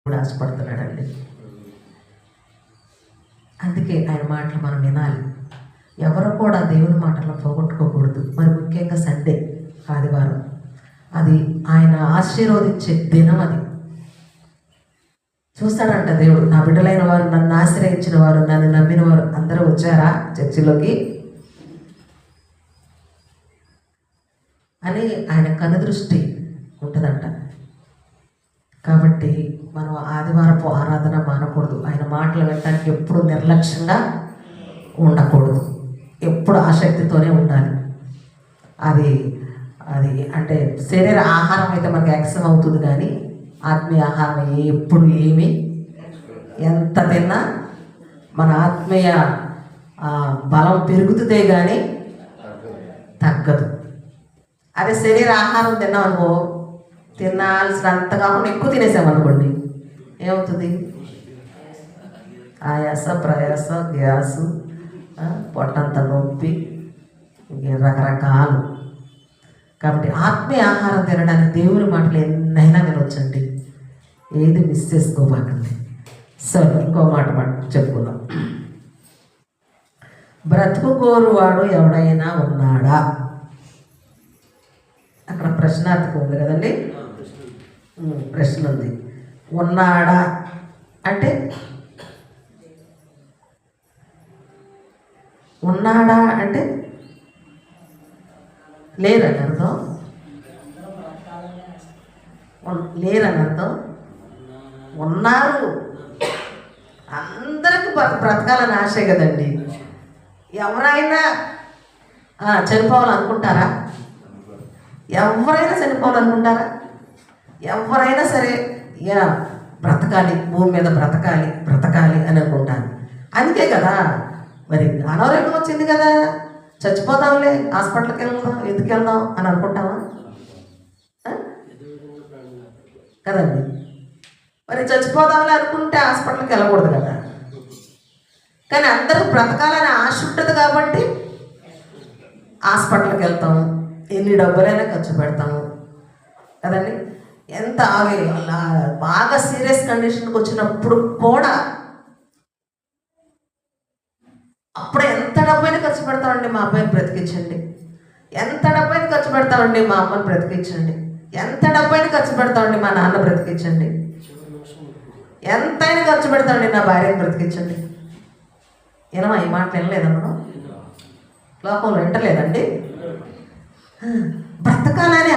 కూడా ఆశపడుతున్నాడండి. అందుకే ఆయన మాటలు మనం వినాలి. ఎవరు కూడా దేవుని మాటలను పోగొట్టుకోకూడదు. మరి ముఖ్యంగా సండే, ఆదివారం, అది ఆయన ఆశీర్వదించే దినం. అది చూస్తాడంట దేవుడు. నా బిడ్డలైన వారు, నన్ను ఆశ్రయించిన వారు, నన్ను నమ్మిన వారు అందరూ వచ్చారా చర్చిలోకి అని ఆయన కనుదృష్టి ఉంటుందంట. కాబట్టి మనం ఆదివారపు ఆరాధన మానకూడదు. ఆయన మాటలు వినడానికి ఎప్పుడు నిర్లక్ష్యంగా ఉండకూడదు. ఎప్పుడు ఆసక్తితోనే ఉండాలి. అది అది అంటే శరీర ఆహారం అయితే మనకు యాక్సం అవుతుంది, కానీ ఆత్మీయ ఆహారం ఎప్పుడు ఏమి ఎంత తిన్నా మన ఆత్మీయ బలం పెరుగుతుందే కానీ తగ్గదు. అదే శరీర ఆహారం తిన్నామనుకో, తినాల్సినంతగా ఎక్కువ తినేసామనుకోండి, ఏమవుతుంది? ఆయాస, ప్రయాస, గ్యాసు, పొట్టంత నొప్పి, రకరకాలు. కాబట్టి ఆత్మీయ ఆహారం తినడానికి దేవుని మాటలు ఎన్నైనా వినొచ్చండి. ఏది మిస్ చేసుకోబాకండి. సరే, ఇంకో మాట చెప్పుకుందాం. బ్రతుకుకోరువాడు ఎవడైనా ఉన్నాడా? అక్కడ ప్రశ్నార్థకం ఉంది కదండి. ప్రశ్న ఉంది. ఉన్నాడా అంటే ఉన్నాడా అంటే లేరని అర్థం. లేరని అర్థం. ఉన్నారు. అందరికి బ్రతకాలని ఆశే కదండి. ఎవరైనా చనిపోవాలనుకుంటారా? ఎవరైనా చనిపోవాలనుకుంటారా? ఎవరైనా సరే బ్రతకాలి, భూమి మీద బ్రతకాలి బ్రతకాలి అని అనుకుంటాను. అందుకే కదా మరి అనారోగ్యం వచ్చింది కదా, చచ్చిపోతాంలే, హాస్పిటల్కి వెళ్దాం, ఎందుకు వెళ్దాం అని అనుకుంటామా కదండి? మరి చచ్చిపోదాంలే అనుకుంటే హాస్పిటల్కి వెళ్ళకూడదు కదా. కానీ అందరూ బ్రతకాలని ఆశ ఉంటుంది కాబట్టి హాస్పిటల్కి వెళ్తాం, ఎన్ని డబ్బులైనా ఖర్చు పెడతాము కదండి. ఎంత బాగా సీరియస్ కండిషన్కి వచ్చినప్పుడు కూడా అప్పుడు ఎంత డబ్బైనా ఖర్చు పెడతామండి, మా అబ్బాయిని బ్రతికించండి. ఎంత డబ్బైనా ఖర్చు పెడతామండి, మా అమ్మని బ్రతికించండి. ఎంత డబ్బైనా ఖర్చు పెడతామండి, మా నాన్న బ్రతికించండి. ఎంతైనా ఖర్చు పెడతామండి, నా భార్యని బ్రతికించండి. ఏమో ఈ మాటలు వినలేదమ్మా, లోకంలో వింటలేదండి. బ్రతకాలని